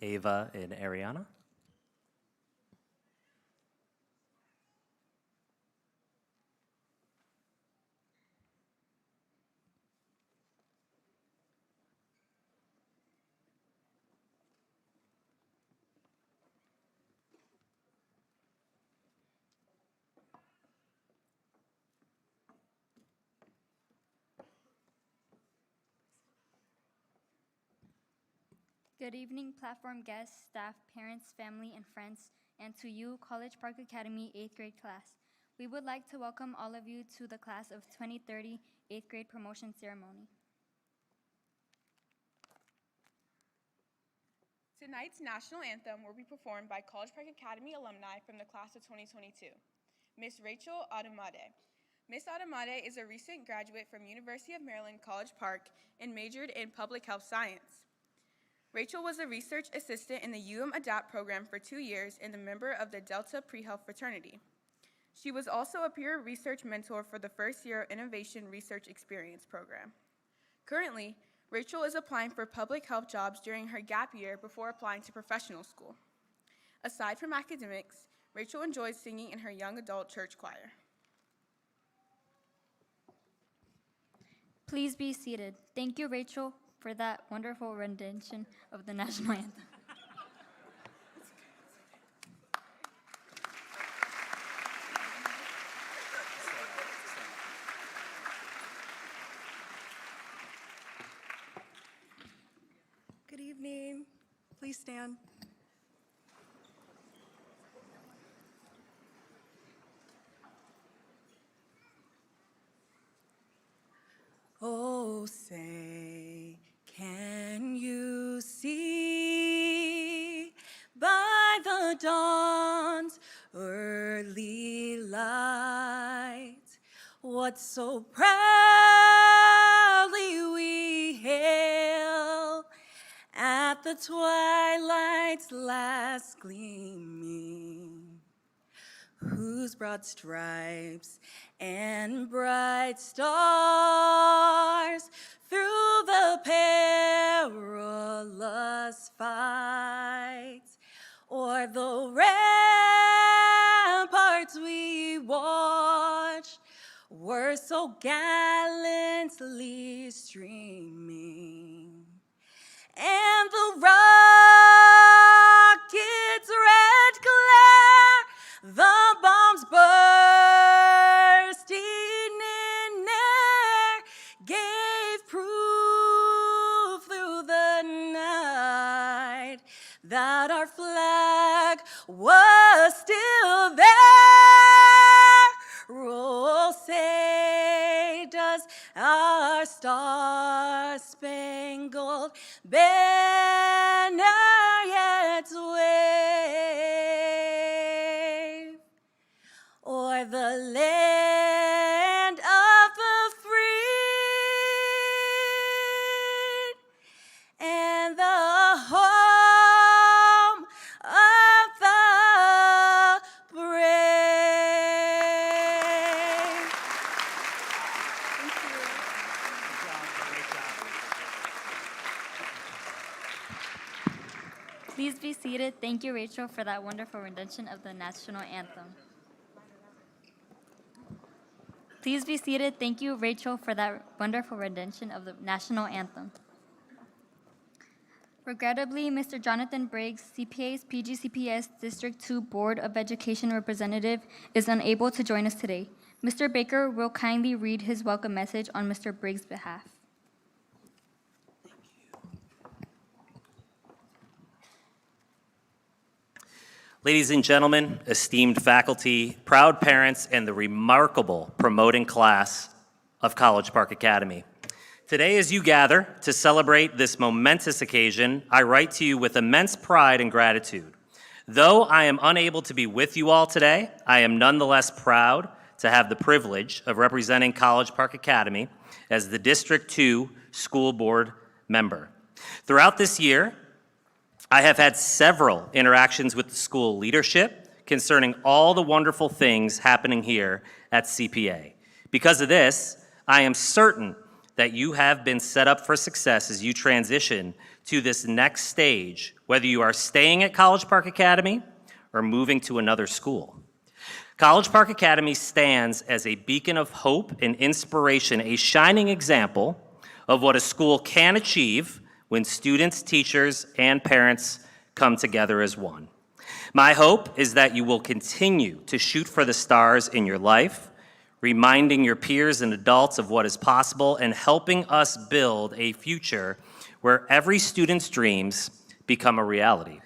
Ava and Ariana. Good evening, platform guests, staff, parents, family, and friends, and to you, College Park Academy 8th grade class. We would like to welcome all of you to the class of 2030 8th grade promotion ceremony. Tonight's national anthem will be performed by College Park Academy alumni from the class of 2022, Miss Rachel Adamade. Miss Adamade is a recent graduate from University of Maryland College Park and majored in public health science. Rachel was a research assistant in the ADAPT program for 2 years and a member of the Delta Pre-Health fraternity. She was also a peer research mentor for the first year Innovation Research Experience program. Currently, Rachel is applying for public health jobs during her gap year before applying to professional school. Aside from academics, Rachel enjoys singing in her young adult church choir. Please be seated. Thank you, Rachel, for that wonderful rendition of the national anthem. Good evening. Please stand. Oh, say, can you see by the dawn's early light what so proudly we hail at the twilight's last gleaming, whose broad stripes and bright stars through the perilous fight o'er the ramparts we watched were so gallantly streaming, and the rocket's red glare, the bombs bursting in air, gave proof through the night that our flag was still there. Oh, say, does our star-spangled banner yet wave o'er the land of the free and the home of the brave? Thank you. Please be seated. Thank you, Rachel, for that wonderful rendition of the national anthem. Please be seated. Thank you, Rachel, for that wonderful rendition of the national anthem. Regrettably, Mr. Jonathan Briggs, CPA's PGCPS District 2 Board of Education representative, is unable to join us today. Mr. Baker will kindly read his welcome message on Mr. Briggs' behalf. Ladies and gentlemen, esteemed faculty, proud parents, and the remarkable promoting class of College Park Academy. Today, as you gather to celebrate this momentous occasion, I write to you with immense pride and gratitude. Though I am unable to be with you all today, I am nonetheless proud to have the privilege of representing College Park Academy as the District 2 School Board member. Throughout this year, I have had several interactions with the school leadership concerning all the wonderful things happening here at CPA. Because of this, I am certain that you have been set up for success as you transition to this next stage, whether you are staying at College Park Academy or moving to another school. College Park Academy stands as a beacon of hope and inspiration, a shining example of what a school can achieve when students, teachers, and parents come together as one. My hope is that you will continue to shoot for the stars in your life, reminding your peers and adults of what is possible and helping us build a future where every student's dreams become a reality.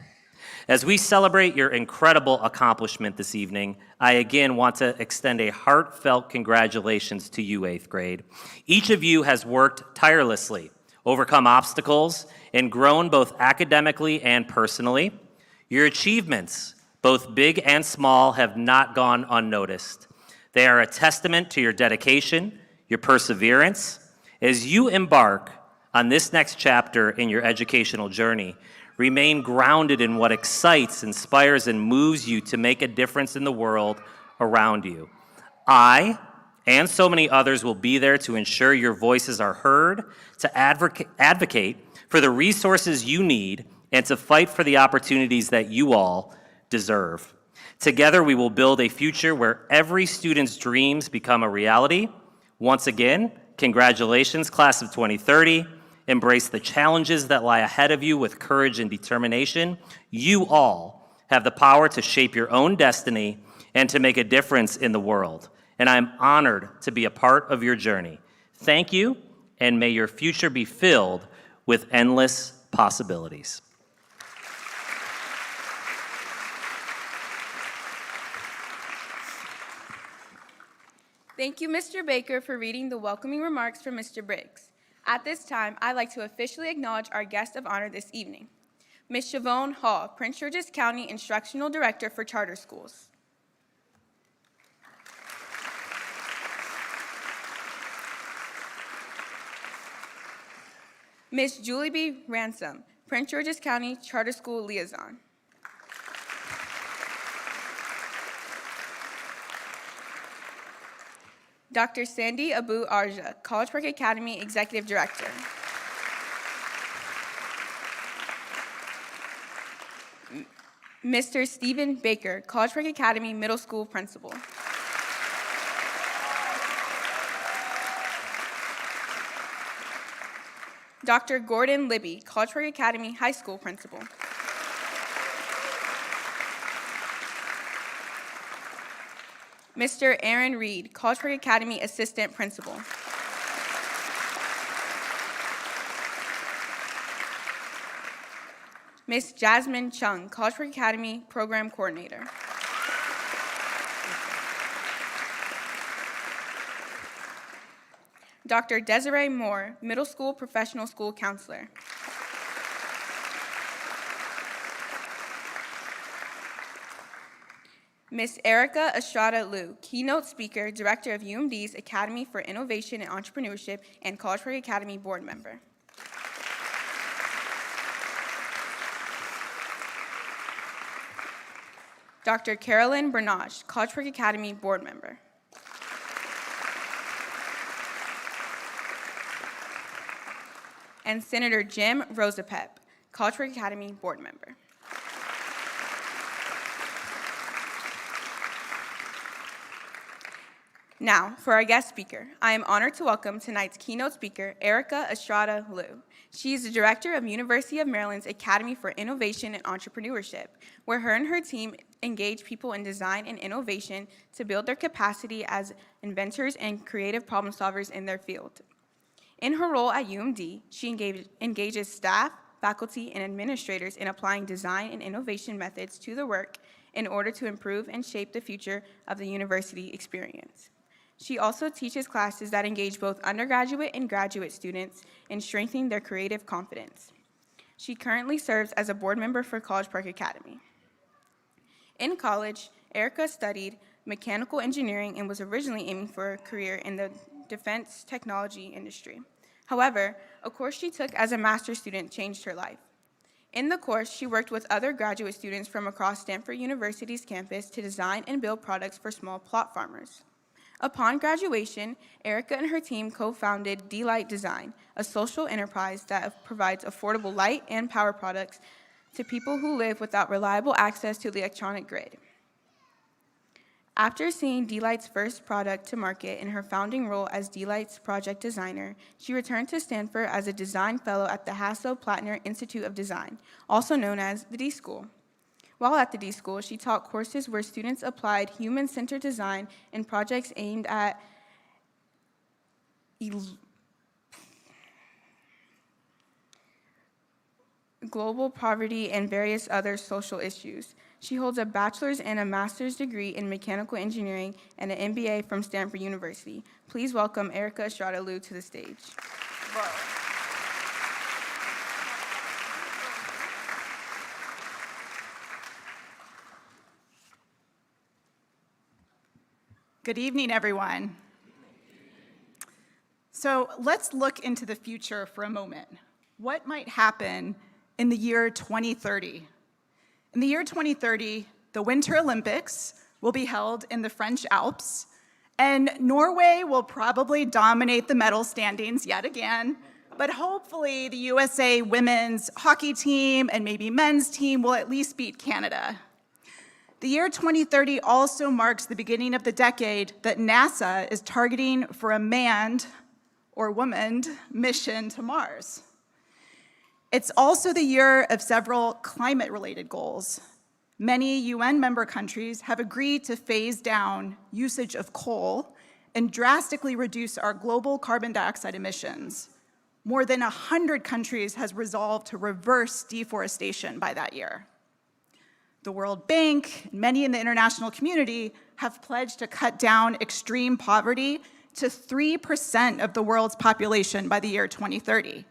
As we celebrate your incredible accomplishment this evening, I again want to extend a heartfelt congratulations to you, 8th grade. Each of you has worked tirelessly, overcome obstacles, and grown both academically and personally. Your achievements, both big and small, have not gone unnoticed. They are a testament to your dedication, your perseverance. As you embark on this next chapter in your educational journey, remain grounded in what excites, inspires, and moves you to make a difference in the world around you. I, and so many others, will be there to ensure your voices are heard, to advocate for the resources you need, and to fight for the opportunities that you all deserve. Together, we will build a future where every student's dreams become a reality. Once again, congratulations, class of 2030. Embrace the challenges that lie ahead of you with courage and determination. You all have the power to shape your own destiny and to make a difference in the world. And I'm honored to be a part of your journey. Thank you, and may your future be filled with endless possibilities. Thank you, Mr. Baker, for reading the welcoming remarks from Mr. Briggs. At this time, I'd like to officially acknowledge our guest of honor this evening, Ms. Siobhan Hall, Prince George's County Instructional Director for Charter Schools. Ms. Julie B. Ransom, Prince George's County Charter School Liaison. Dr. Sandy Abu Arja, College Park Academy Executive Director. Mr. Stephen Baker, College Park Academy Middle School Principal. Dr. Gordon Libby, College Park Academy High School Principal. Mr. Aaron Reed, College Park Academy Assistant Principal. Ms. Jasmine Chung, College Park Academy Program Coordinator. Dr. Desiree Moore, Middle School Professional School Counselor. Ms. Erica Estrada Liu, Keynote Speaker, Director of UMD's Academy for Innovation and Entrepreneurship and College Park Academy Board Member. Dr. Carolyn Bernage, College Park Academy Board Member. And Senator Jim Rosapep, College Park Academy Board Member. Now, for our guest speaker, I am honored to welcome tonight's keynote speaker, Erica Estrada Liu. She is the director of University of Maryland's Academy for Innovation and Entrepreneurship, where her and her team engage people in design and innovation to build their capacity as inventors and creative problem solvers in their field. In her role at UMD, she engages staff, faculty, and administrators in applying design and innovation methods to their work in order to improve and shape the future of the university experience. She also teaches classes that engage both undergraduate and graduate students in strengthening their creative confidence. She currently serves as a board member for College Park Academy. In college, Erica studied mechanical engineering and was originally aiming for a career in the defense technology industry. However, a course she took as a master's student changed her life. In the course, she worked with other graduate students from across Stanford University's campus to design and build products for small plot farmers. Upon graduation, Erica and her team co-founded D-Light Design, a social enterprise that provides affordable light and power products to people who live without reliable access to the electronic grid. After seeing D-Light's first product to market in her founding role as D-Light's project designer, she returned to Stanford as a design fellow at the Hasso-Plattner Institute of Design, also known as the D School. While at the D School, she taught courses where students applied human-centered design in projects aimed at global poverty and various other social issues. She holds a bachelor's and a master's degree in mechanical engineering and an MBA from Stanford University. Please welcome Erica Estrada-Liu to the stage. Good evening, everyone. So let's look into the future for a moment. What might happen in the year 2030? In the year 2030, the Winter Olympics will be held in the French Alps, and Norway will probably dominate the medal standings yet again, but hopefully the USA women's hockey team and maybe men's team will at least beat Canada. The year 2030 also marks the beginning of the decade that NASA is targeting for a manned or womaned mission to Mars. It's also the year of several climate-related goals. Many UN member countries have agreed to phase down usage of coal and drastically reduce our global carbon dioxide emissions. More than 100 countries has resolved to reverse deforestation by that year. The World Bank and many in the international community have pledged to cut down extreme poverty to 3% of the world's population by the year 2030.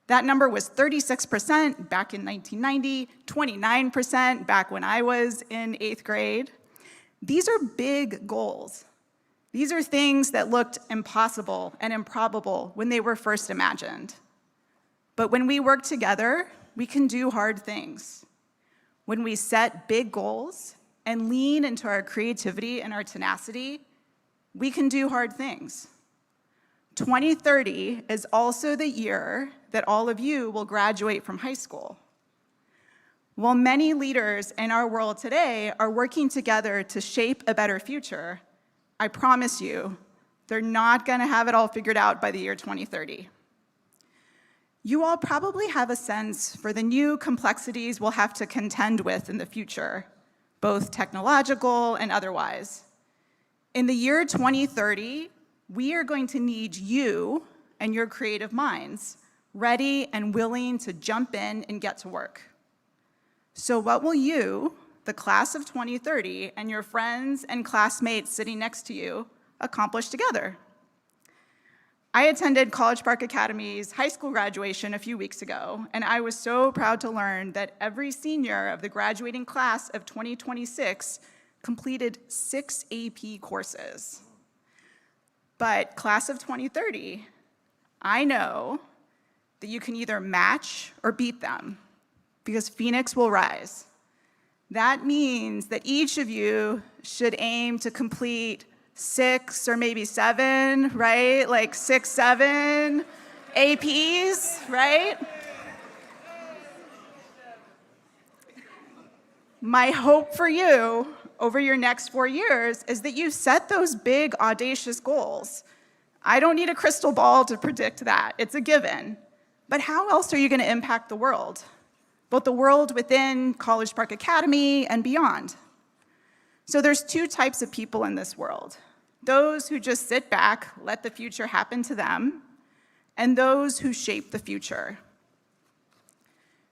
That number was 36% back in 1990, 29% back when I was in 8th grade. These are big goals. These are things that looked impossible and improbable when they were first imagined. But when we work together, we can do hard things. When we set big goals and lean into our creativity and our tenacity, we can do hard things. 2030 is also the year that all of you will graduate from high school. While many leaders in our world today are working together to shape a better future, I promise you, they're not going to have it all figured out by the year 2030. You all probably have a sense for the new complexities we'll have to contend with in the future, both technological and otherwise. In the year 2030, we are going to need you and your creative minds ready and willing to jump in and get to work. So what will you, the class of 2030, and your friends and classmates sitting next to you accomplish together? I attended College Park Academy's high school graduation a few weeks ago, and I was so proud to learn that every senior of the graduating class of 2026 completed 6 AP courses. But class of 2030, I know that you can either match or beat them, because Phoenix will rise. That means that each of you should aim to complete 6 or maybe 7, right? Like 6, 7 APs, right? My hope for you over your next 4 years is that you set those big, audacious goals. I don't need a crystal ball to predict that. It's a given. But how else are you going to impact the world? Both the world within College Park Academy and beyond. So there's 2 types of people in this world. Those who just sit back, let the future happen to them, and those who shape the future.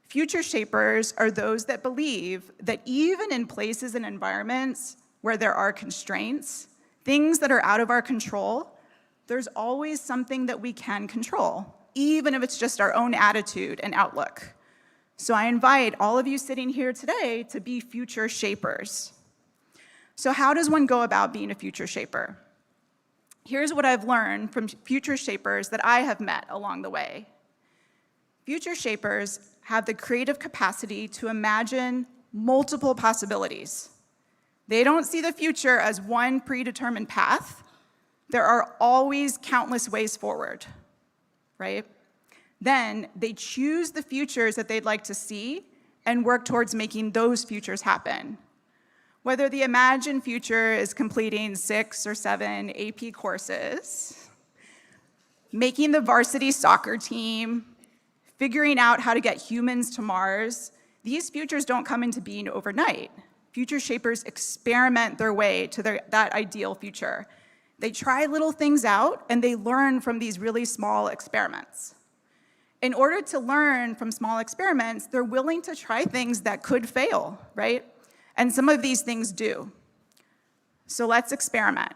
Future shapers are those that believe that even in places and environments where there are constraints, things that are out of our control, there's always something that we can control, even if it's just our own attitude and outlook. So I invite all of you sitting here today to be future shapers. So how does one go about being a future shaper? Here's what I've learned from future shapers that I have met along the way. Future shapers have the creative capacity to imagine multiple possibilities. They don't see the future as one predetermined path. there are always countless ways forward, right? Then they choose the futures that they'd like to see and work towards making those futures happen. Whether the imagined future is completing 6 or 7 AP courses, making the varsity soccer team, figuring out how to get humans to Mars, these futures don't come into being overnight. Future shapers experiment their way to that ideal future. They try little things out and they learn from these really small experiments. In order to learn from small experiments, they're willing to try things that could fail, right? And some of these things do. So let's experiment.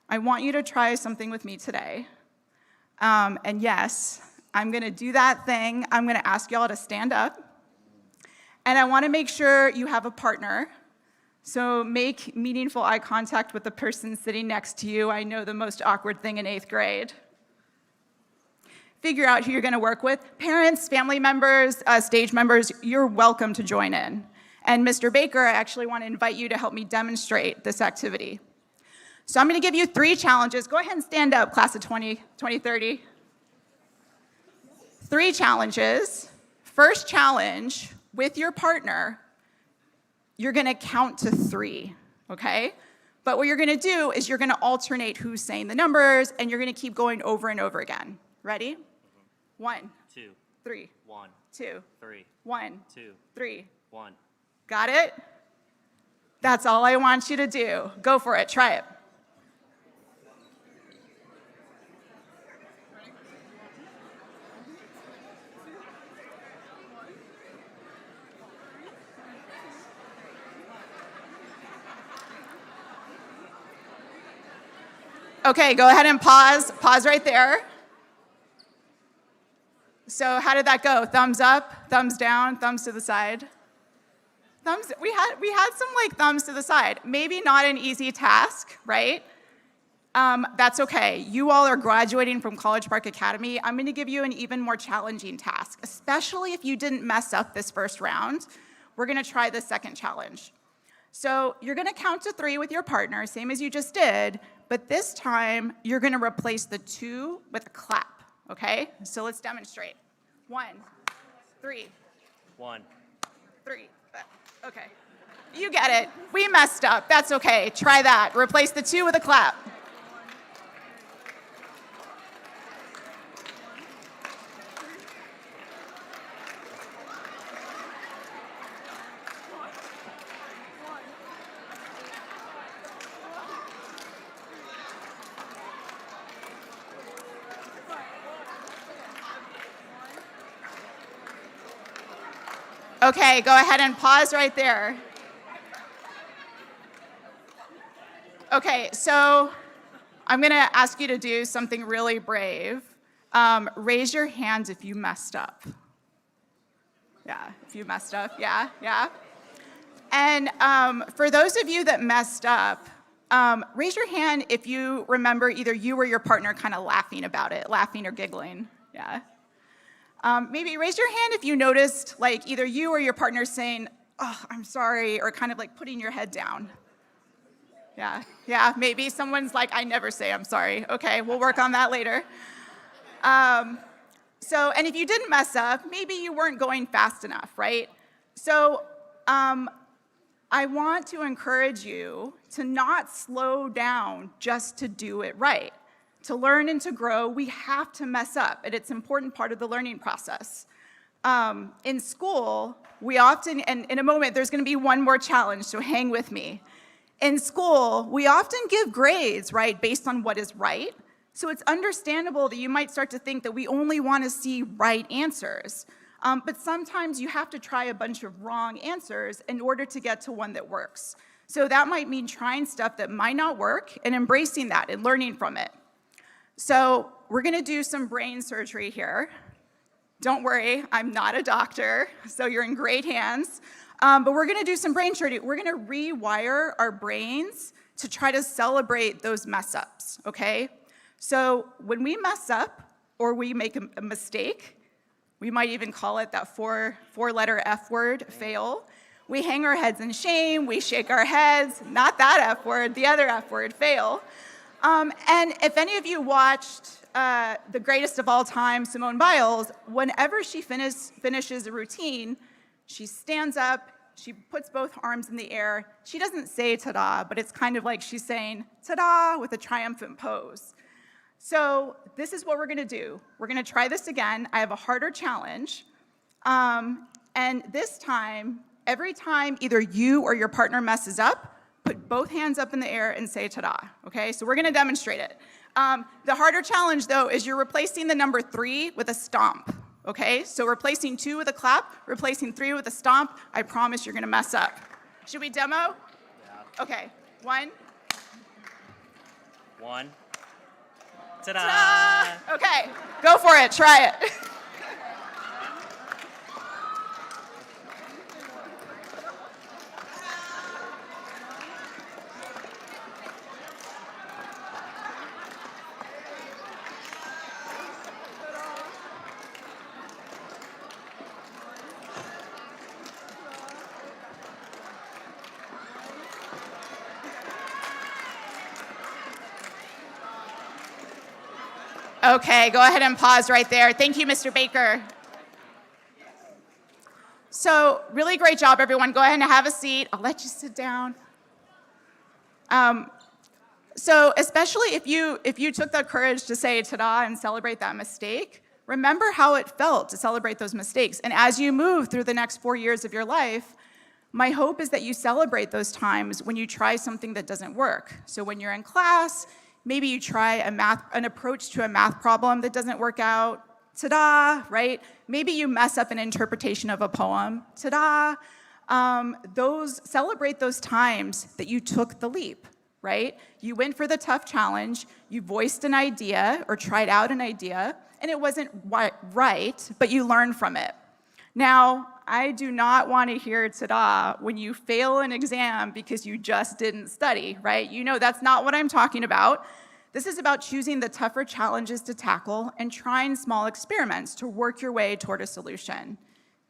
I want you to try something with me today. And yes, I'm gonna do that thing. I'm gonna ask y'all to stand up. And I wanna make sure you have a partner. So make meaningful eye contact with the person sitting next to you. I know the most awkward thing in 8th grade. Figure out who you're gonna work with. Parents, family members, stage members, you're welcome to join in. And Mr. Baker, I actually wanna invite you to help me demonstrate this activity. So I'm gonna give you 3 challenges. Go ahead and stand up, class of 2030. 3 challenges. First challenge, with your partner, you're gonna count to 3, okay? But what you're gonna do is you're gonna alternate who's saying the numbers, and you're gonna keep going over and over again. Ready? 1, 2, 3, 1, 2, 3, 1, 2, 3. 1. Got it? That's all I want you to do. Go for it, try it. Okay, go ahead and pause. Pause right there. So how did that go? Thumbs up, thumbs down, thumbs to the side? Thumbs, we had some like thumbs to the side. Maybe not an easy task, right? That's okay. You all are graduating from College Park Academy. I'm gonna give you an even more challenging task, especially if you didn't mess up this first round. We're gonna try the second challenge. So you're gonna count to 3 with your partner, same as you just did, but this time you're gonna replace the 2 with a clap, okay? So let's demonstrate. 1, 3, 1. 3. Okay. You get it. We messed up. That's okay. Try that. Replace the 2 with a clap. Okay, go ahead and pause right there. Okay, so I'm gonna ask you to do something really brave. Raise your hands if you messed up. Yeah, if you messed up, yeah. And for those of you that messed up, raise your hand if you remember either you or your partner kind of laughing about it, laughing or giggling, yeah. Maybe raise your hand if you noticed like either you or your partner saying, oh, I'm sorry, or kind of like putting your head down. Yeah, maybe someone's like, I never say I'm sorry. Okay, we'll work on that later. And if you didn't mess up, maybe you weren't going fast enough, right? So I want to encourage you to not slow down just to do it right. To learn and to grow, we have to mess up, and it's an important part of the learning process. In school, we often, and in a moment, there's gonna be one more challenge, so hang with me. In school, we often give grades, right, based on what is right. So it's understandable that you might start to think that we only wanna see right answers. But sometimes you have to try a bunch of wrong answers in order to get to one that works. So that might mean trying stuff that might not work and embracing that and learning from it. So we're gonna do some brain surgery here. Don't worry, I'm not a doctor, so you're in great hands. But we're gonna do some brain surgery. We're gonna rewire our brains to try to celebrate those mess ups, okay? So when we mess up or we make a mistake, we might even call it that four-letter F word, fail. We hang our heads in shame, we shake our heads, not that F word, the other F word, fail. And if any of you watched the greatest of all time, Simone Biles, whenever she finishes a routine, she stands up, she puts both arms in the air. She doesn't say ta-da, but it's kind of like she's saying ta-da with a triumphant pose. So this is what we're gonna do. We're gonna try this again. I have a harder challenge. And this time, every time either you or your partner messes up, put both hands up in the air and say ta-da, okay? So we're gonna demonstrate it. The harder challenge though is you're replacing the number 3 with a stomp, okay? So replacing 2 with a clap, replacing 3 with a stomp. I promise you're gonna mess up. Should we demo? Yeah. Okay, 1. 1. Ta-da! Ta-da! Okay, go for it, try it. Okay, go ahead and pause right there. Thank you, Mr. Baker. So, really great job, everyone. Go ahead and have a seat. I'll let you sit down. So, especially if you took the courage to say ta-da and celebrate that mistake, remember how it felt to celebrate those mistakes. And as you move through the next 4 years of your life, my hope is that you celebrate those times when you try something that doesn't work. So when you're in class, maybe you try an approach to a math problem that doesn't work out. Ta-da, right? Maybe you mess up an interpretation of a poem. Ta-da. Celebrate those times that you took the leap, right? You went for the tough challenge, you voiced an idea or tried out an idea, and it wasn't right, but you learned from it. Now, I do not want to hear ta-da when you fail an exam because you just didn't study, right? You know that's not what I'm talking about. This is about choosing the tougher challenges to tackle and trying small experiments to work your way toward a solution.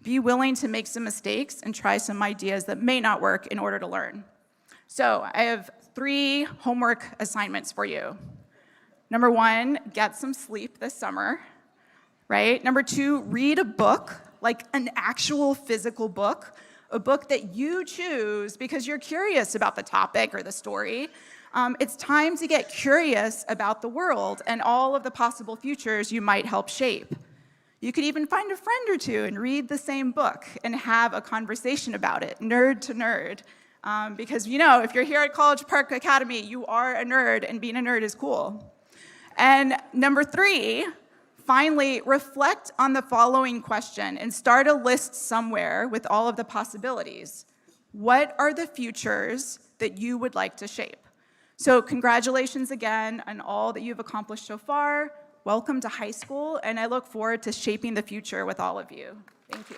Be willing to make some mistakes and try some ideas that may not work in order to learn. So I have 3 homework assignments for you. Number 1, get some sleep this summer, right? Number 2, read a book, like an actual physical book, a book that you choose because you're curious about the topic or the story. It's time to get curious about the world and all of the possible futures you might help shape. You could even find a friend or two and read the same book and have a conversation about it, nerd to nerd. Because, you know, if you're here at College Park Academy, you are a nerd, and being a nerd is cool. And number 3, finally, reflect on the following question and start a list somewhere with all of the possibilities. What are the futures that you would like to shape? So congratulations again on all that you've accomplished so far. Welcome to high school, and I look forward to shaping the future with all of you. Thank you.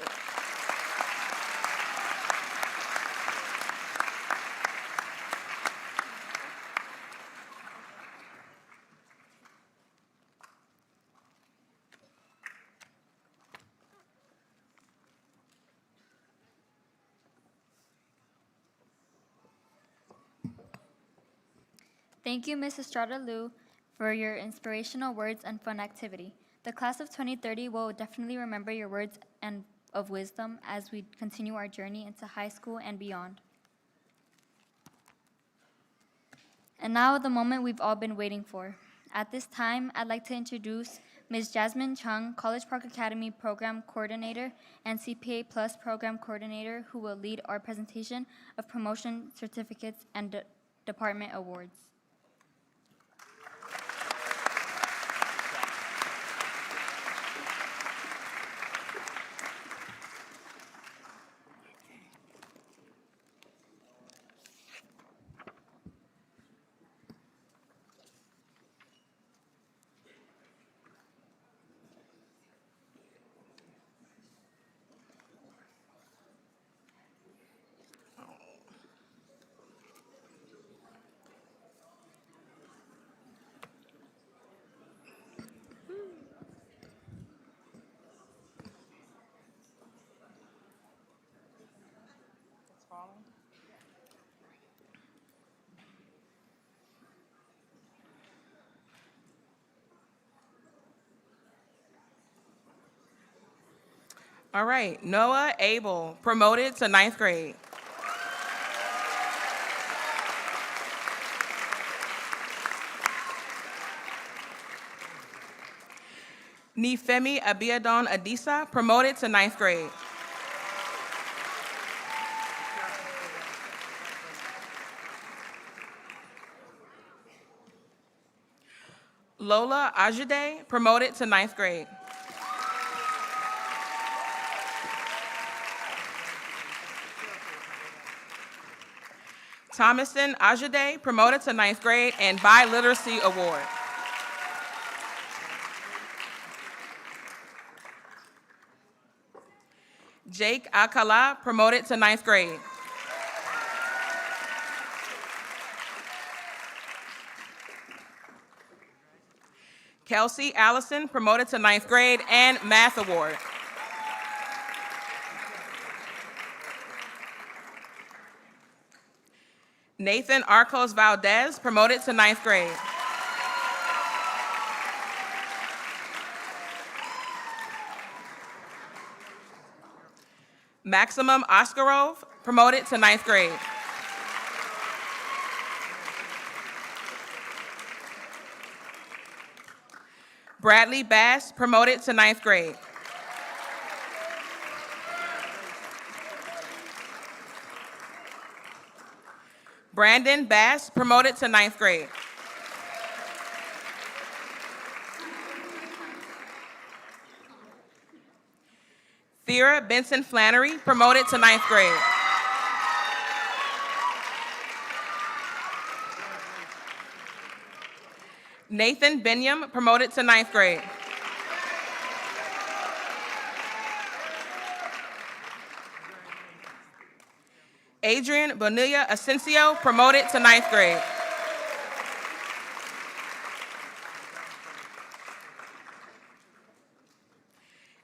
Thank you, Ms. Estrada Liu, for your inspirational words and fun activity. The class of 2030 will definitely remember your words and of wisdom as we continue our journey into high school and beyond. And now the moment we've all been waiting for. At this time, I'd like to introduce Ms. Jasmine Chung, College Park Academy Program Coordinator and CPA Plus Program Coordinator, who will lead our presentation of promotion certificates and department awards. All right, Noah Abel, promoted to ninth grade. Nifemi Abiadon Adisa, promoted to ninth grade. Lola Ajide, promoted to ninth grade. Thomason Ajide, promoted to ninth grade and Biliteracy Award. Jake Akala, promoted to ninth grade. Kelsey Allison, promoted to ninth grade and Math Award. Nathan Arcos Valdez, promoted to ninth grade. Maximum Oscarov, promoted to ninth grade. Bradley Bass, promoted to ninth grade. Brandon Bass, promoted to ninth grade. Thera Benson Flannery, promoted to ninth grade. Nathan Binyam, promoted to ninth grade. Adrian Bonilla Asensio, promoted to ninth grade.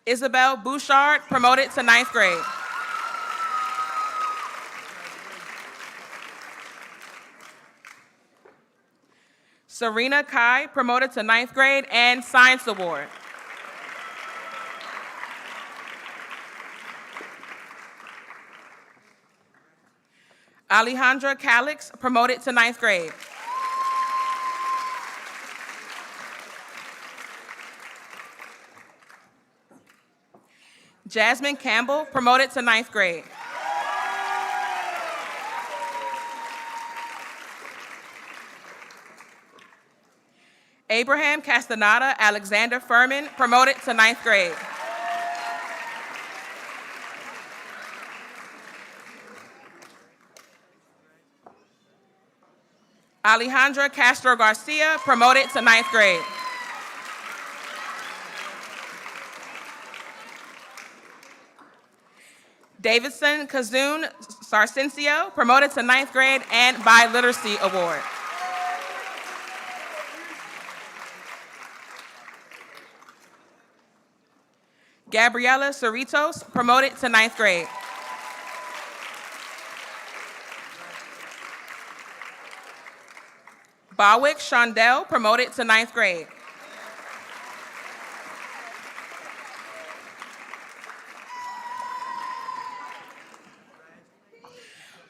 Isabel Bouchard, promoted to ninth grade. Serena Kai, promoted to ninth grade and Science Award. Alejandra Calix, promoted to ninth grade. Jasmine Campbell, promoted to ninth grade. Abraham Castaneda Alexander Furman, promoted to ninth grade. Alejandra Castro Garcia, promoted to ninth grade. Davidson Kazoon Sarcencio, promoted to ninth grade and Biliteracy Award. Gabriela Cerritos, promoted to ninth grade. Bawick Shondell, promoted to ninth grade.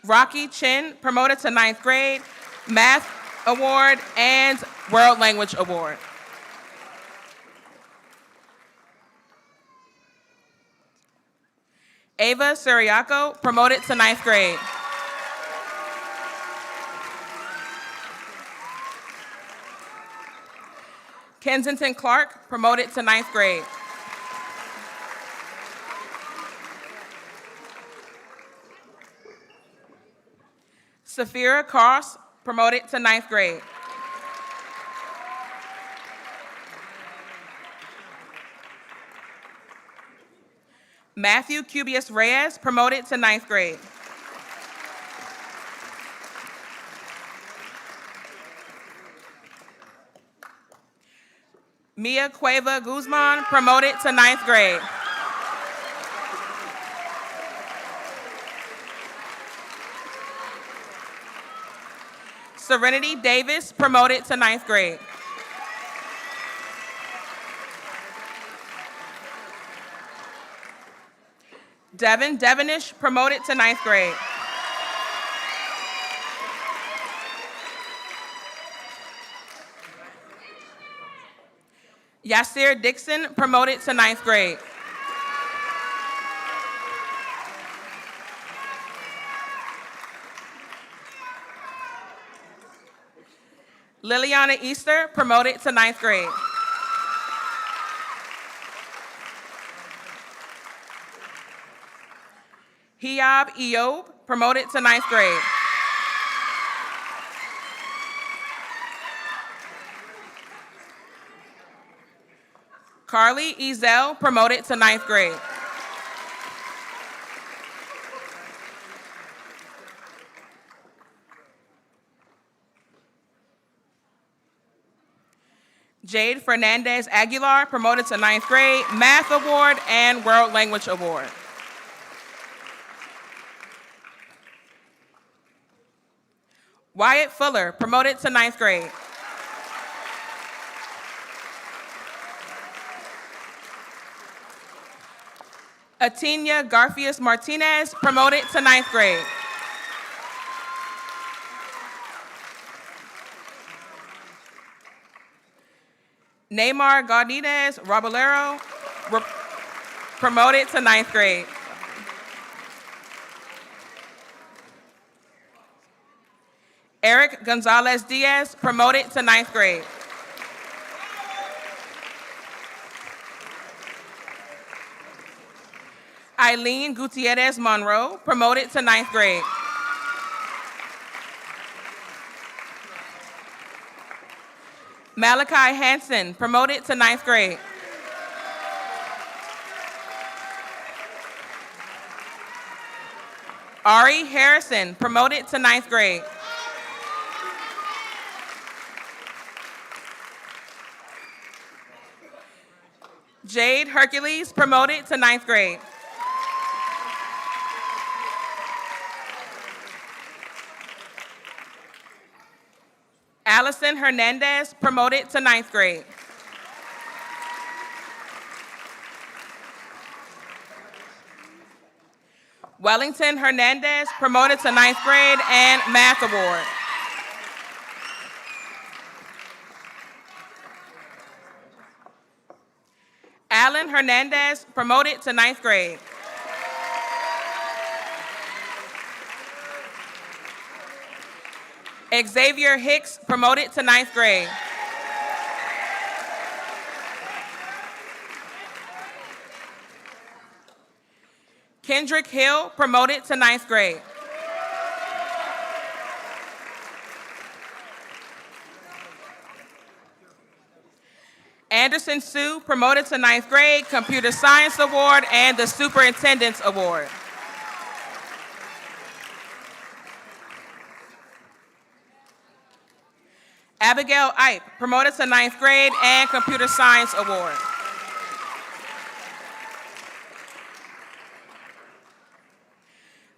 Rocky Chin, promoted to ninth grade, Math Award and World Language Award. Ava Suriaco, promoted to ninth grade. Kensington Clark, promoted to ninth grade. Safira Cross, promoted to ninth grade. Matthew Cubius Reyes, promoted to ninth grade. Mia Cueva Guzman, promoted to ninth grade. Serenity Davis, promoted to ninth grade. Devin Devonish, promoted to ninth grade. Yasir Dixon, promoted to ninth grade. Liliana Easter, promoted to ninth grade. Hiyab Eyob, promoted to ninth grade. Carly Ezel, promoted to ninth grade. Jade Fernandez Aguilar, promoted to ninth grade, Math Award and World Language Award. Wyatt Fuller, promoted to ninth grade. Atinia Garfias Martinez, promoted to ninth grade. Neymar Godinez Robulero, promoted to ninth grade. Eric Gonzalez Diaz, promoted to ninth grade. Eileen Gutierrez Monroe, promoted to ninth grade. Malachi Hansen, promoted to ninth grade. Ari Harrison, promoted to ninth grade. Jade Hercules, promoted to ninth grade. Allison Hernandez, promoted to ninth grade. Wellington Hernandez, promoted to ninth grade and Math Award. Alan Hernandez, promoted to ninth grade. Xavier Hicks, promoted to ninth grade. Kendrick Hill, promoted to ninth grade. Anderson Sue, promoted to ninth grade, Computer Science Award and the Superintendent's Award. Abigail Ipe, promoted to ninth grade and Computer Science Award.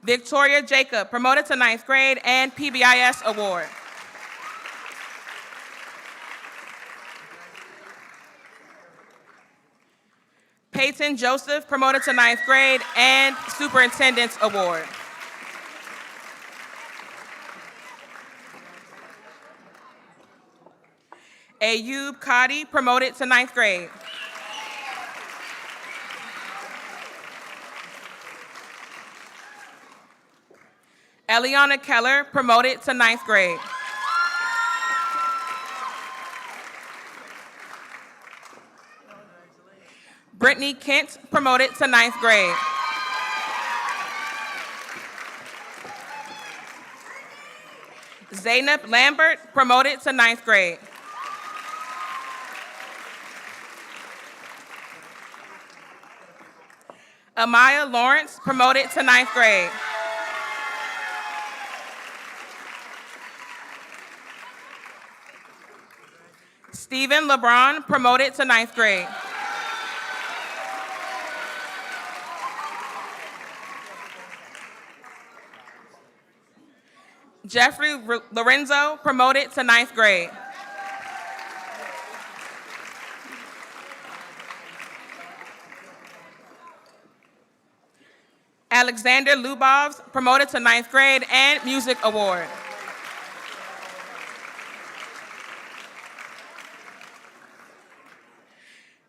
Victoria Jacob, promoted to ninth grade and PBIS Award. Peyton Joseph, promoted to ninth grade and Superintendent's Award. Ayub Kadi, promoted to ninth grade. Eliana Keller, promoted to ninth grade. Brittany Kent, promoted to ninth grade. Zainab Lambert, promoted to ninth grade. Amaya Lawrence, promoted to ninth grade. Stephen LeBron, promoted to ninth grade. Jeffrey Lorenzo, promoted to ninth grade. Alexander Lubovs, promoted to 9th grade, and Music Award.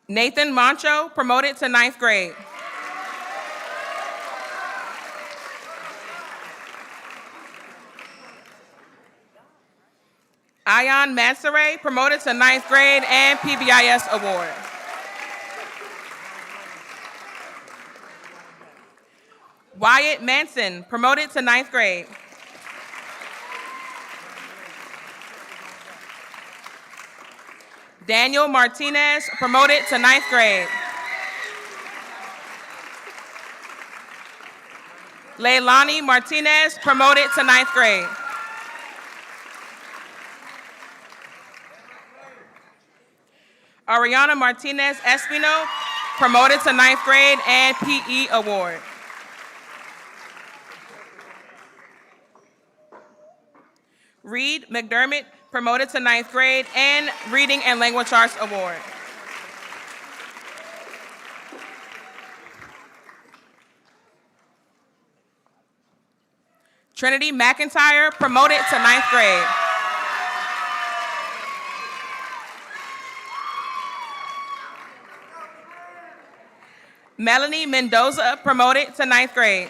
Nathan Moncho, promoted to 9th grade. Ayan Mansare, promoted to 9th grade and PBIS Award. Wyatt Manson, promoted to 9th grade. Daniel Martinez, promoted to 9th grade. Leilani Martinez, promoted to 9th grade. Ariana Martinez Espino, promoted to 9th grade and PE Award. Reed McDermott, promoted to 9th grade and Reading and Language Arts Award. Trinity McIntyre, promoted to 9th grade. Melanie Mendoza, promoted to 9th grade.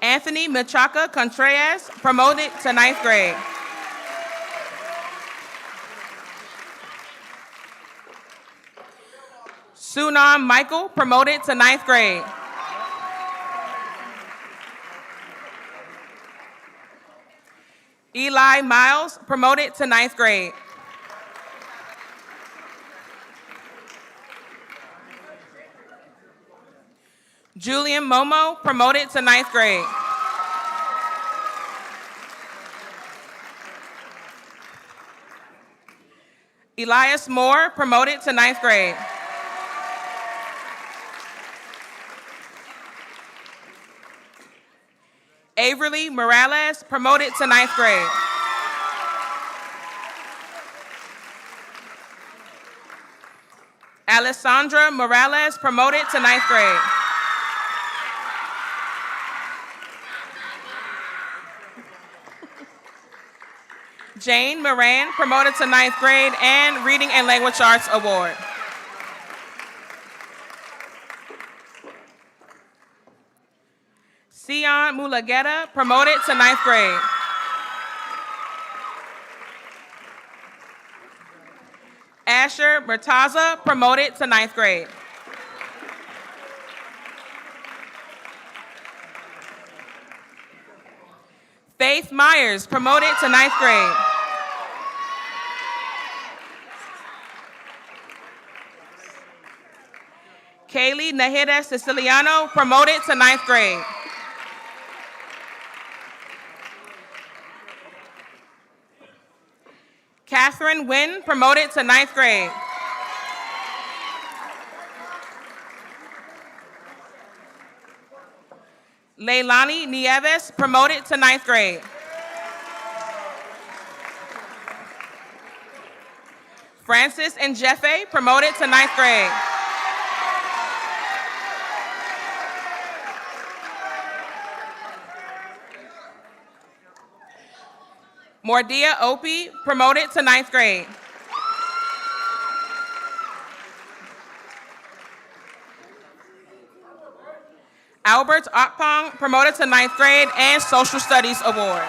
Anthony Machaca Contreras, promoted to 9th grade. Sunam Michael, promoted to 9th grade. Eli Miles, promoted to 9th grade. Julian Momo, promoted to 9th grade. Elias Moore, promoted to 9th grade. Averly Morales, promoted to 9th grade. Alessandra Morales, promoted to 9th grade. Jane Moran, promoted to 9th grade and Reading and Language Arts Award. Sion Mulageta, promoted to 9th grade. Asher Murtaza, promoted to 9th grade. Faith Myers, promoted to 9th grade. Kaylee Nahida Siciliano, promoted to 9th grade. Catherine Nguyen, promoted to 9th grade. Leilani Nieves, promoted to 9th grade. Francis and Jeffe, promoted to 9th grade. Mordia Opie, promoted to 9th grade. Albert Okpong, promoted to 9th grade and Social Studies Award.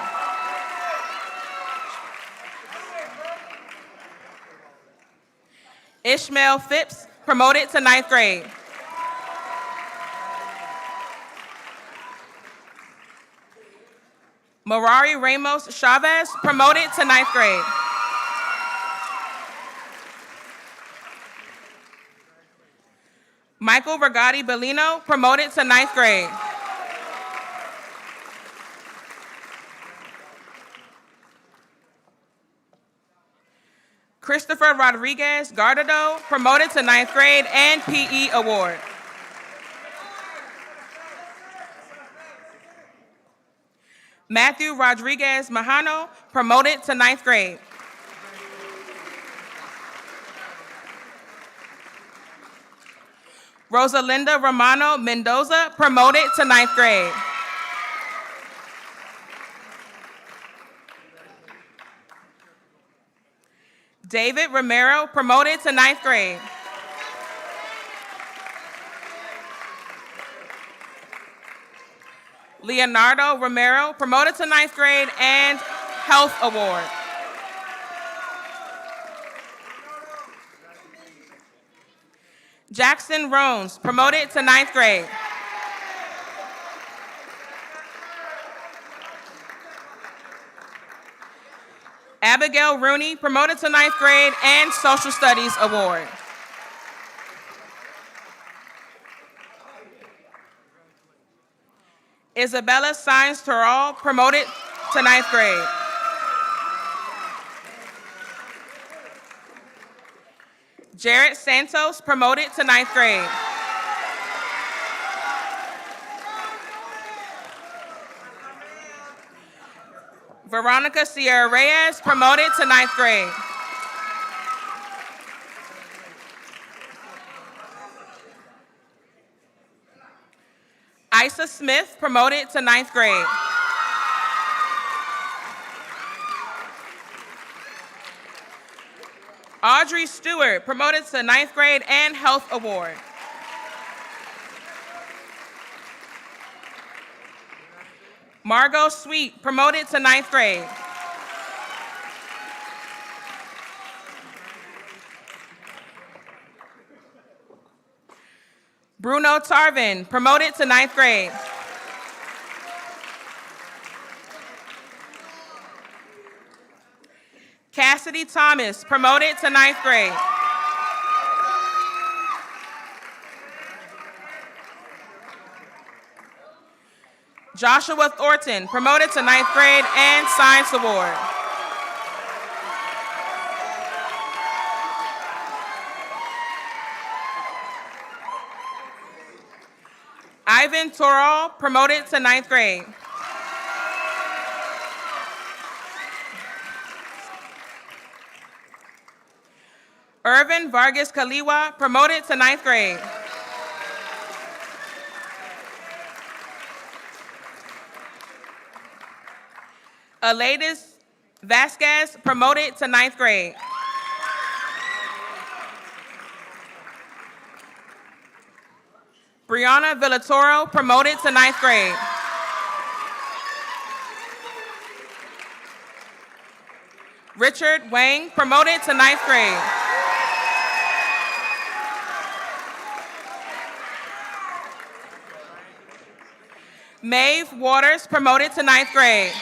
Ishmael Phipps, promoted to 9th grade. Marari Ramos Chavez, promoted to 9th grade. Michael Regati Bellino, promoted to 9th grade. Christopher Rodriguez Gardado, promoted to 9th grade and PE Award. Matthew Rodriguez Mahano, promoted to 9th grade. Rosalinda Romano Mendoza, promoted to 9th grade. David Romero, promoted to 9th grade. Leonardo Romero, promoted to 9th grade and Health Award. Jackson Rones, promoted to 9th grade. Abigail Rooney, promoted to 9th grade and Social Studies Award. Isabella Sainz Toral, promoted to 9th grade. Jared Santos, promoted to 9th grade. Veronica Sierra Reyes, promoted to 9th grade. Isa Smith, promoted to 9th grade. Audrey Stewart, promoted to 9th grade and Health Award. Margot Sweet, promoted to 9th grade. Bruno Tarvin, promoted to 9th grade. Cassidy Thomas, promoted to 9th grade. Joshua Thornton, promoted to 9th grade and Science Award. Ivan Toral, promoted to 9th grade. Irvin Vargas Kaliwa, promoted to 9th grade. Aladis Vasquez, promoted to 9th grade. Brianna Villatoro, promoted to 9th grade. Richard Wang, promoted to 9th grade. Maeve Waters, promoted to 9th grade.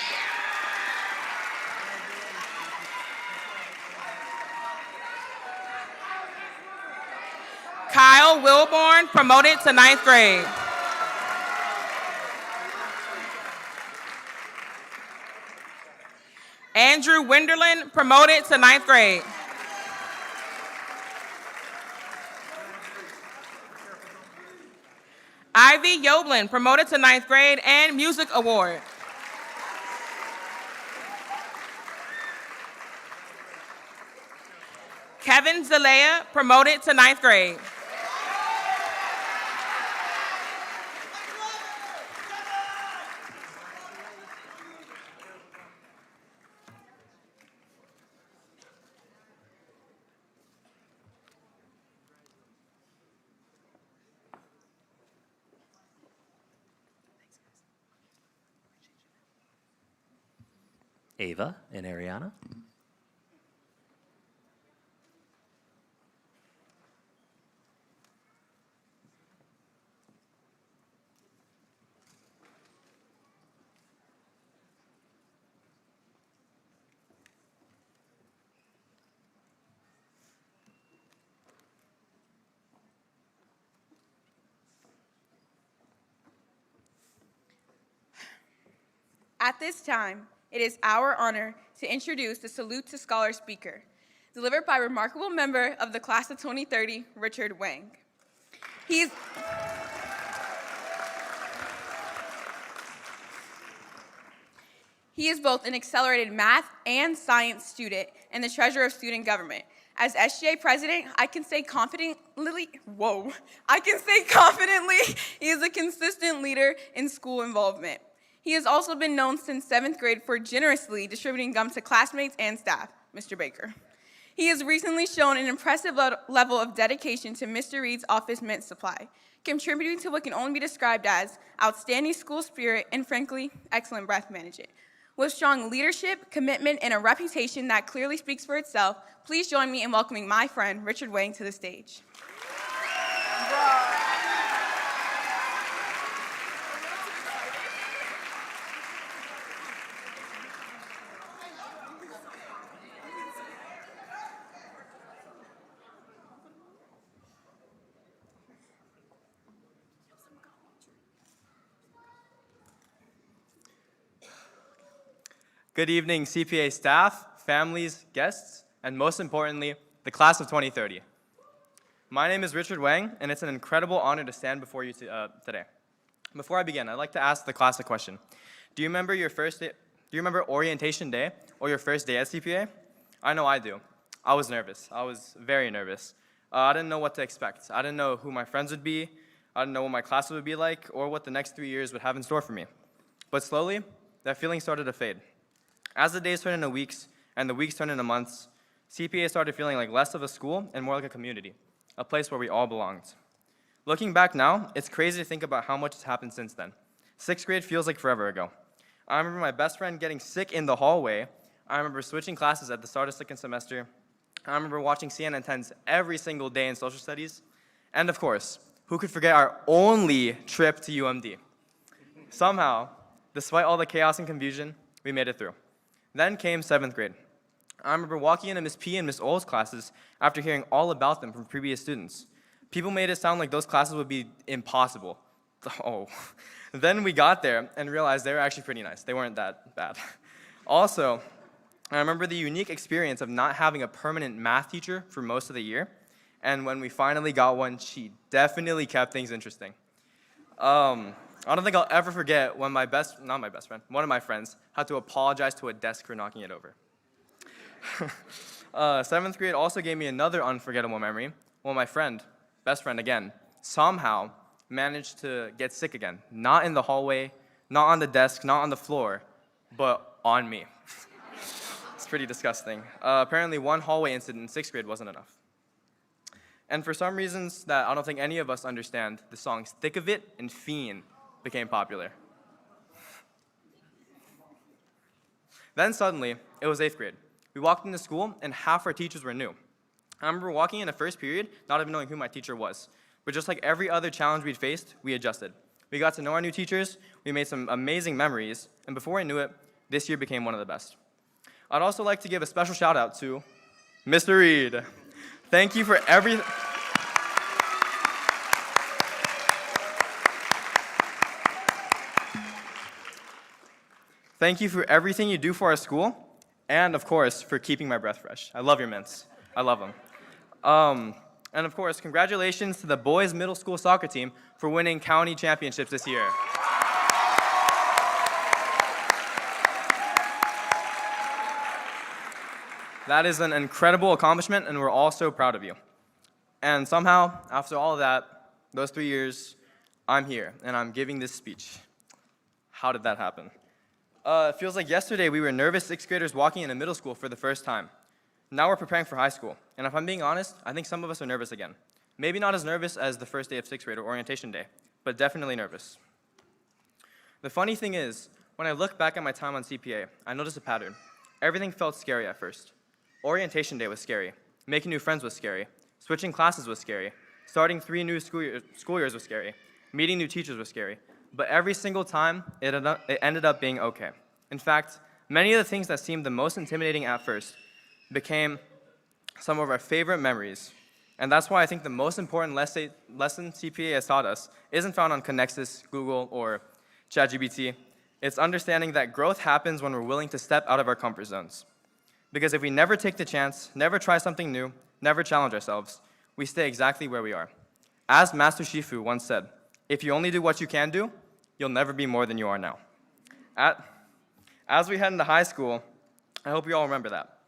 Kyle Wilborn, promoted to 9th grade. Andrew Winderland, promoted to 9th grade. Ivy Yoblin, promoted to 9th grade and Music Award. Kevin Zelaya, promoted to 9th grade. Ava and Ariana. At this time, it is our honor to introduce the Salute to Scholar speaker, delivered by a remarkable member of the class of 2030, Richard Wang. He is both an accelerated math and science student and the treasurer of student government. As SGA president, I can say confidently he is a consistent leader in school involvement. He has also been known since 7th grade for generously distributing gum to classmates and staff, Mr. Baker. He has recently shown an impressive level of dedication to Mr. Reed's office mint supply, contributing to what can only be described as outstanding school spirit and, frankly, excellent breath management. With strong leadership, commitment, and a reputation that clearly speaks for itself, please join me in welcoming my friend, Richard Wang, to the stage. Good evening, CPA staff, families, guests, and most importantly, the class of 2030. My name is Richard Wang, and it's an incredible honor to stand before you today. Before I begin, I'd like to ask the class a question. Do you remember your first day, do you remember orientation day or your first day at CPA? I know I do. I was nervous. I was very nervous. I didn't know what to expect. I didn't know who my friends would be. I didn't know what my classes would be like or what the next 3 years would have in store for me. But slowly, that feeling started to fade. As the days turned into weeks and the weeks turned into months, CPA started feeling like less of a school and more like a community, a place where we all belonged. Looking back now, it's crazy to think about how much has happened since then. 6th grade feels like forever ago. I remember my best friend getting sick in the hallway. I remember switching classes at the start of 2nd semester. I remember watching CNN 10s every single day in social studies. And of course, who could forget our only trip to UMD? Somehow, despite all the chaos and confusion, we made it through. Then came 7th grade. I remember walking into Miss P and Miss O's classes after hearing all about them from previous students. People made it sound like those classes would be impossible. Oh. Then we got there and realized they were actually pretty nice. They weren't that bad. Also, I remember the unique experience of not having a permanent math teacher for most of the year. And when we finally got one, she definitely kept things interesting. I don't think I'll ever forget when one of my friends had to apologize to a desk for knocking it over. 7th grade also gave me another unforgettable memory when my friend, best friend again, somehow managed to get sick again. Not in the hallway, not on the desk, not on the floor, but on me. It's pretty disgusting. Apparently one hallway incident in 6th grade wasn't enough. And for some reasons that I don't think any of us understand, the songs Thick of It and Fiend became popular. Then suddenly, it was 8th grade. We walked into school and half our teachers were new. I remember walking in the first period, not even knowing who my teacher was. But just like every other challenge we'd faced, we adjusted. We got to know our new teachers, we made some amazing memories, and before I knew it, this year became one of the best. I'd also like to give a special shout out to Mr. Reed. Thank you for everything. Thank you for everything you do for our school, and of course, for keeping my breath fresh. I love your mints. I love them. And of course, congratulations to the boys' middle school soccer team for winning county championships this year. That is an incredible accomplishment, and we're all so proud of you. And somehow, after all of that, those 3 years, I'm here, and I'm giving this speech. How did that happen? It feels like yesterday we were nervous 6th graders walking into middle school for the first time. Now we're preparing for high school, and if I'm being honest, I think some of us are nervous again. Maybe not as nervous as the first day of 6th grade or orientation day, but definitely nervous. The funny thing is, when I look back at my time on CPA, I notice a pattern. Everything felt scary at first. Orientation day was scary. Making new friends was scary. Switching classes was scary. Starting 3 new school years was scary. Meeting new teachers was scary. But every single time, it ended up being okay. In fact, many of the things that seemed the most intimidating at first became some of our favorite memories. And that's why I think the most important lesson CPA has taught us isn't found on Connexus, Google, or ChatGPT. It's understanding that growth happens when we're willing to step out of our comfort zones. Because if we never take the chance, never try something new, never challenge ourselves, we stay exactly where we are. As Master Shifu once said, if you only do what you can do, you'll never be more than you are now. As we head into high school, I hope you all remember that.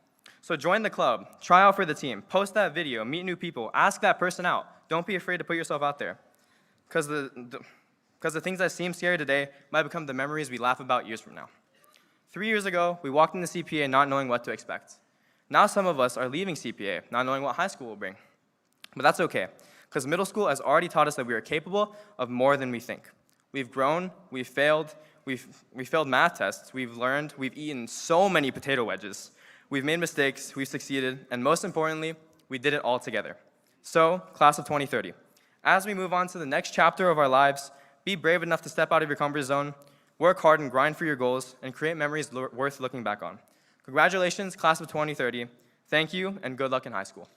So join the club, try out for the team, post that video, meet new people, ask that person out. Don't be afraid to put yourself out there. Because the things that seem scary today might become the memories we laugh about years from now. 3 years ago, we walked into CPA not knowing what to expect. Now some of us are leaving CPA, not knowing what high school will bring. But that's okay, because middle school has already taught us that we are capable of more than we think. We've grown, we've failed math tests, we've learned, we've eaten so many potato wedges. We've made mistakes, we've succeeded, and most importantly, we did it all together. So, class of 2030, as we move on to the next chapter of our lives, be brave enough to step out of your comfort zone, work hard and grind for your goals, and create memories worth looking back on. Congratulations, class of 2030. Thank you, and good luck in high school.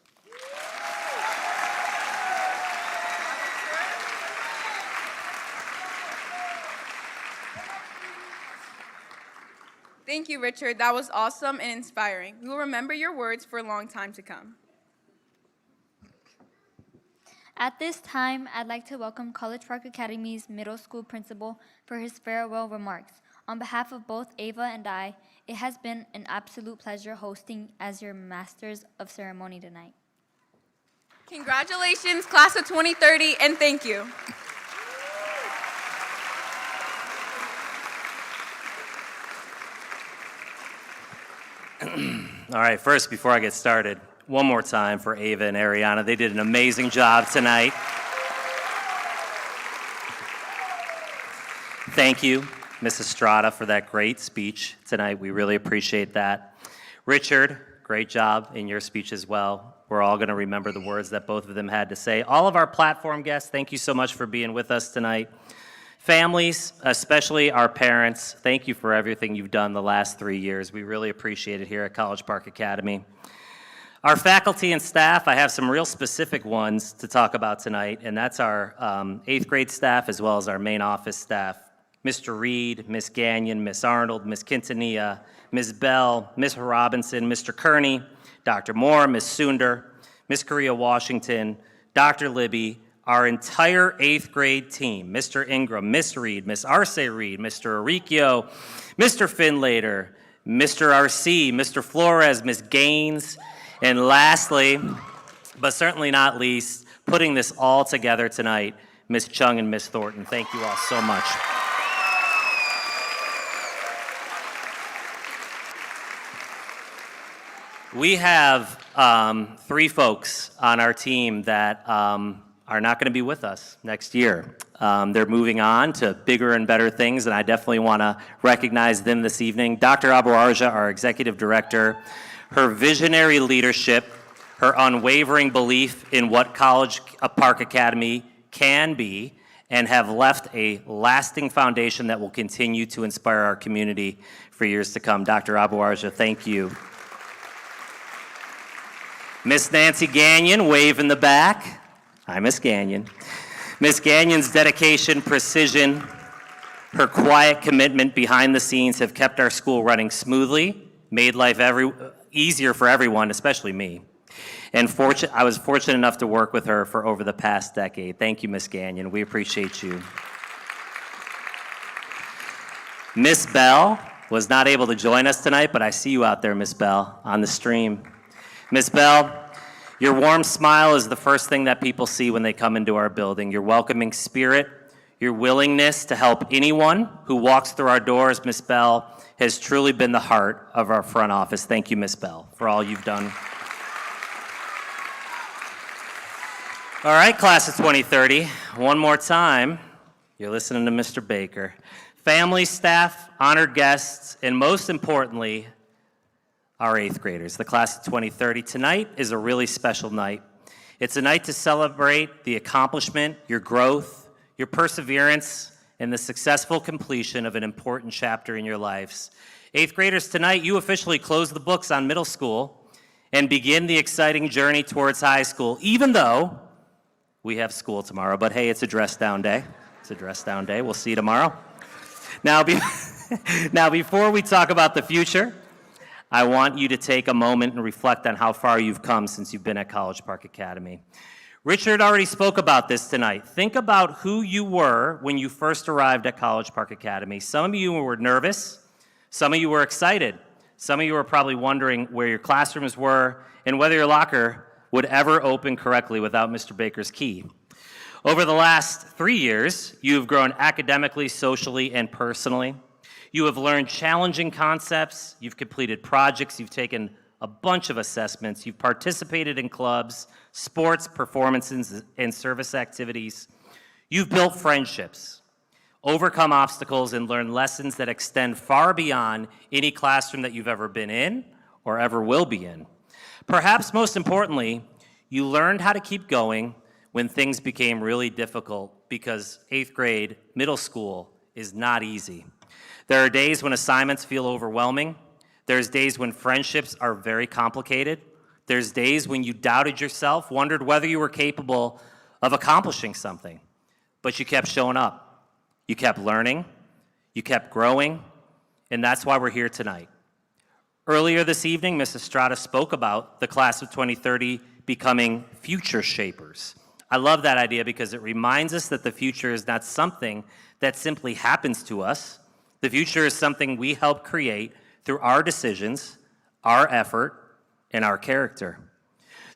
Thank you, Richard. That was awesome and inspiring. We will remember your words for a long time to come. At this time, I'd like to welcome College Park Academy's middle school principal for his farewell remarks. On behalf of both Ava and I, it has been an absolute pleasure hosting as your Masters of Ceremony tonight. Congratulations, class of 2030, and thank you. All right, first, before I get started, one more time for Ava and Ariana. They did an amazing job tonight. Thank you, Ms. Estrada, for that great speech tonight. We really appreciate that. Richard, great job in your speech as well. We're all going to remember the words that both of them had to say. All of our platform guests, thank you so much for being with us tonight. Families, especially our parents, thank you for everything you've done the last 3 years. We really appreciate it here at College Park Academy. Our faculty and staff, I have some real specific ones to talk about tonight, and that's our 8th grade staff as well as our main office staff. Mr. Reed, Ms. Gagnon, Ms. Arnold, Ms. Quintanilla, Ms. Bell, Ms. Robinson, Mr. Kearney, Dr. Moore, Ms. Sunder, Ms. Korea Washington, Dr. Libby, our entire 8th grade team, Mr. Ingram, Ms. Reed, Ms. Arce Reed, Mr. Aricchio, Mr. Finlater, Mr. RC, Mr. Flores, Ms. Gaines, and lastly, but certainly not least, putting this all together tonight, Ms. Chung and Ms. Thornton. Thank you all so much. We have 3 folks on our team that are not going to be with us next year. They're moving on to bigger and better things, and I definitely want to recognize them this evening. Dr. Abu-Arja, our executive director, her visionary leadership, her unwavering belief in what College Park Academy can be, and have left a lasting foundation that will continue to inspire our community for years to come. Dr. Abu-Arja, thank you. Miss Nancy Gagnon, wave in the back. Hi, Miss Gagnon. Miss Gagnon's dedication, precision, her quiet commitment behind the scenes have kept our school running smoothly, made life easier for everyone, especially me. And I was fortunate enough to work with her for over the past decade. Thank you, Miss Gagnon. We appreciate you. Miss Bell was not able to join us tonight, but I see you out there, Miss Bell, on the stream. Miss Bell, your warm smile is the first thing that people see when they come into our building. Your welcoming spirit, your willingness to help anyone who walks through our doors, Miss Bell, has truly been the heart of our front office. Thank you, Miss Bell, for all you've done. All right, class of 2030, one more time, you're listening to Mr. Baker. Family, staff, honored guests, and most importantly, our 8th graders, the class of 2030. Tonight is a really special night. It's a night to celebrate the accomplishment, your growth, your perseverance, and the successful completion of an important chapter in your lives. 8th graders, tonight you officially close the books on middle school and begin the exciting journey towards high school, even though we have school tomorrow. But hey, it's a dress down day. It's a dress down day. We'll see you tomorrow. Now before we talk about the future, I want you to take a moment and reflect on how far you've come since you've been at College Park Academy. Richard already spoke about this tonight. Think about who you were when you first arrived at College Park Academy. Some of you were nervous. Some of you were excited. Some of you are probably wondering where your classrooms were and whether your locker would ever open correctly without Mr. Baker's key. Over the last 3 years, you have grown academically, socially, and personally. You have learned challenging concepts, you've completed projects, you've taken a bunch of assessments, you've participated in clubs, sports, performances, and service activities. You've built friendships, overcome obstacles, and learned lessons that extend far beyond any classroom that you've ever been in or ever will be in. Perhaps most importantly, you learned how to keep going when things became really difficult, because 8th grade, middle school, is not easy. There are days when assignments feel overwhelming. There's days when friendships are very complicated. There's days when you doubted yourself, wondered whether you were capable of accomplishing something. But you kept showing up. You kept learning. You kept growing. And that's why we're here tonight. Earlier this evening, Ms. Estrada spoke about the class of 2030 becoming future shapers. I love that idea because it reminds us that the future is not something that simply happens to us. The future is something we help create through our decisions, our effort, and our character.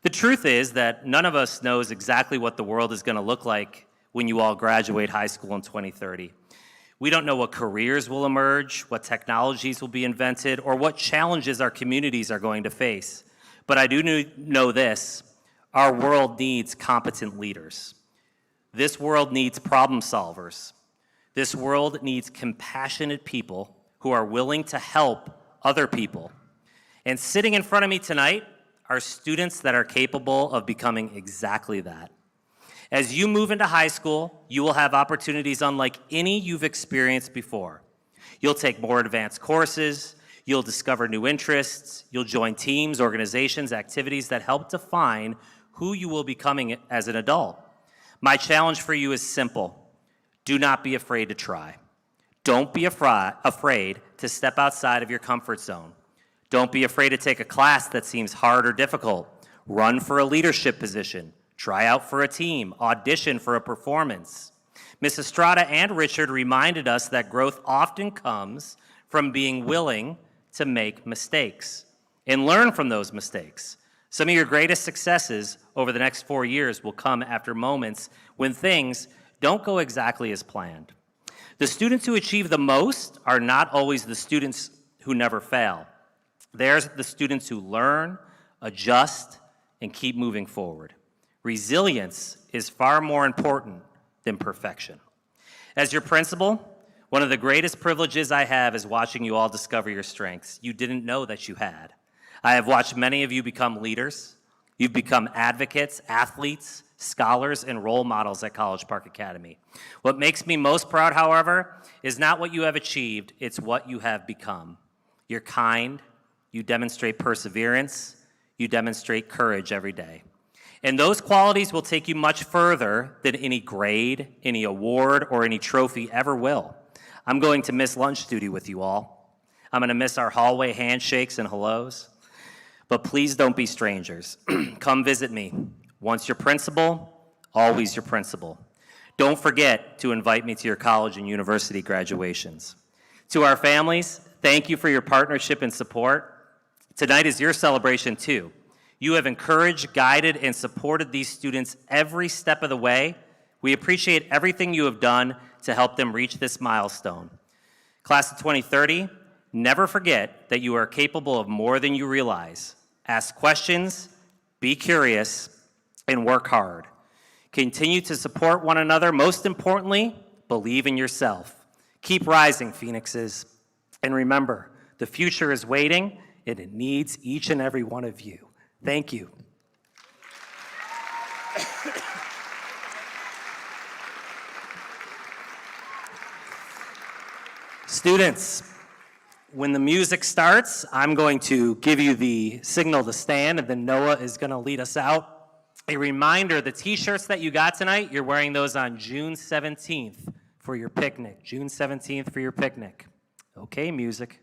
The truth is that none of us knows exactly what the world is going to look like when you all graduate high school in 2030. We don't know what careers will emerge, what technologies will be invented, or what challenges our communities are going to face. But I do know this: our world needs competent leaders. This world needs problem solvers. This world needs compassionate people who are willing to help other people. And sitting in front of me tonight are students that are capable of becoming exactly that. As you move into high school, you will have opportunities unlike any you've experienced before. You'll take more advanced courses, you'll discover new interests, you'll join teams, organizations, activities that help define who you will be becoming as an adult. My challenge for you is simple. Do not be afraid to try. Don't be afraid to step outside of your comfort zone. Don't be afraid to take a class that seems hard or difficult. Run for a leadership position. Try out for a team. Audition for a performance. Ms. Estrada and Richard reminded us that growth often comes from being willing to make mistakes and learn from those mistakes. Some of your greatest successes over the next 4 years will come after moments when things don't go exactly as planned. The students who achieve the most are not always the students who never fail. They're the students who learn, adjust, and keep moving forward. Resilience is far more important than perfection. As your principal, one of the greatest privileges I have is watching you all discover your strengths you didn't know that you had. I have watched many of you become leaders. You've become advocates, athletes, scholars, and role models at College Park Academy. What makes me most proud, however, is not what you have achieved, it's what you have become. You're kind, you demonstrate perseverance, you demonstrate courage every day. And those qualities will take you much further than any grade, any award, or any trophy ever will. I'm going to miss lunch duty with you all. I'm going to miss our hallway handshakes and hellos. But please don't be strangers. Come visit me. Once your principal, always your principal. Don't forget to invite me to your college and university graduations. To our families, thank you for your partnership and support. Tonight is your celebration too. You have encouraged, guided, and supported these students every step of the way. We appreciate everything you have done to help them reach this milestone. Class of 2030, never forget that you are capable of more than you realize. Ask questions, be curious, and work hard. Continue to support one another. Most importantly, believe in yourself. Keep rising, Phoenixes. And remember, the future is waiting, and it needs each and every one of you. Thank you. Students, when the music starts, I'm going to give you the signal to stand, and then Noah is going to lead us out. A reminder, the t-shirts that you got tonight, you're wearing those on June 17th for your picnic. June 17th for your picnic. Okay, music.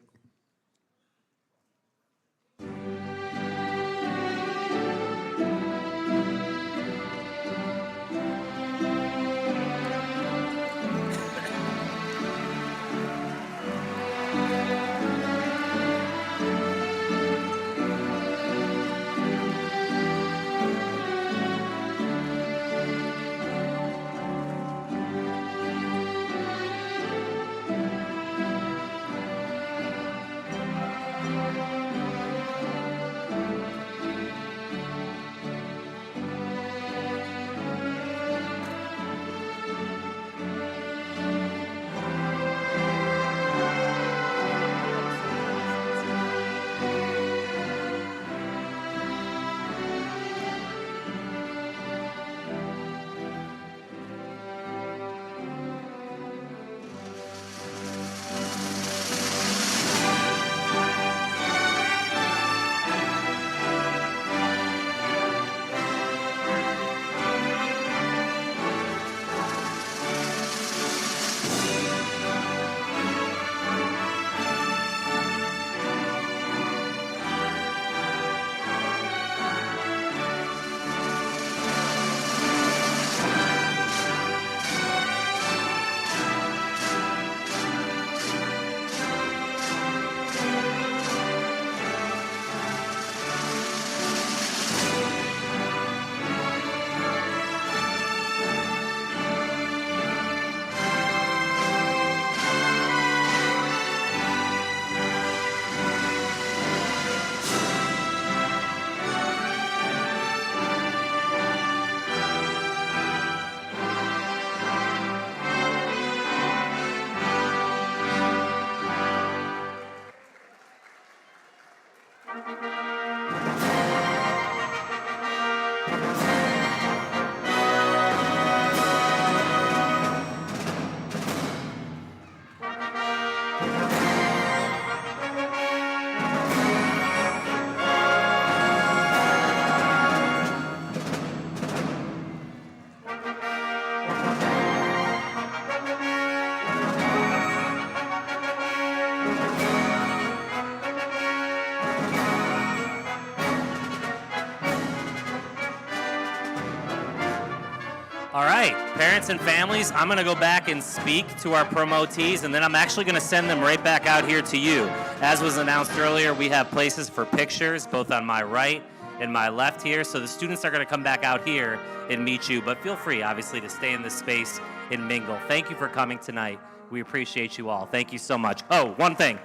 All right, parents and families, I'm going to go back and speak to our promotees, and then I'm actually going to send them right back out here to you. As was announced earlier, we have places for pictures, both on my right and my left here, so the students are going to come back out here and meet you, but feel free, obviously, to stay in this space and mingle. Thank you for coming tonight. We appreciate you all. Thank you so much. Oh, one thing.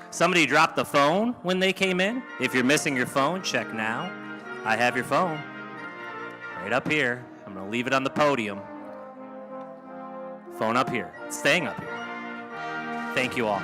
Somebody dropped the phone when they came in. If you're missing your phone, check now. I have your phone right up here. I'm going to leave it on the podium. Phone up here. It's staying up here. Thank you all.